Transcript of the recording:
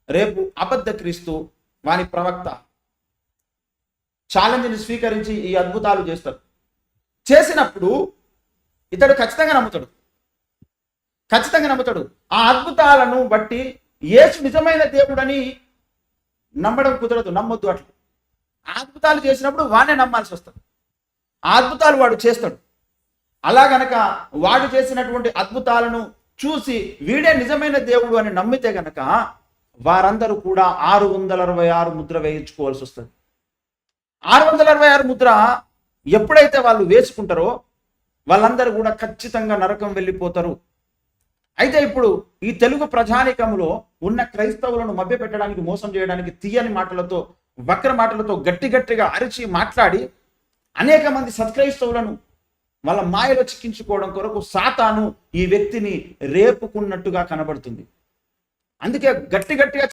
రేపు అబద్ధ క్రీస్తు వాని ప్రవక్త ఛాలెంజ్ని స్వీకరించి ఈ అద్భుతాలు చేస్తాడు. చేసినప్పుడు ఇతడు ఖచ్చితంగా నమ్ముతాడు. ఆ అద్భుతాలను బట్టి యేసు నిజమైన దేవుడని నమ్మడం కుదరదు, నమ్మొద్దు. అట్లా ఆ అద్భుతాలు చేసినప్పుడు వానే నమ్మాల్సి వస్తుంది. ఆ అద్భుతాలు వాడు చేస్తాడు. అలా గనక వాడు చేసినటువంటి అద్భుతాలను చూసి వీడే నిజమైన దేవుడు అని నమ్మితే గనక వారందరూ కూడా 666 ముద్ర వేయించుకోవాల్సి వస్తుంది. 666 ముద్ర ఎప్పుడైతే వాళ్ళు వేసుకుంటారో వాళ్ళందరూ కూడా ఖచ్చితంగా నరకం వెళ్ళిపోతారు. అయితే ఇప్పుడు ఈ తెలుగు ప్రజానికంలో ఉన్న క్రైస్తవులను మభ్యపెట్టడానికి, మోసం చేయడానికి తీయని మాటలతో, వక్ర మాటలతో గట్టిగా అరిచి మాట్లాడి అనేక మంది సత్క్రైస్తవులను వాళ్ళ మాయలో చిక్కించుకోవడం కొరకు సాతాను ఈ వ్యక్తిని రేపుకున్నట్టుగా కనబడుతుంది. అందుకే గట్టిగా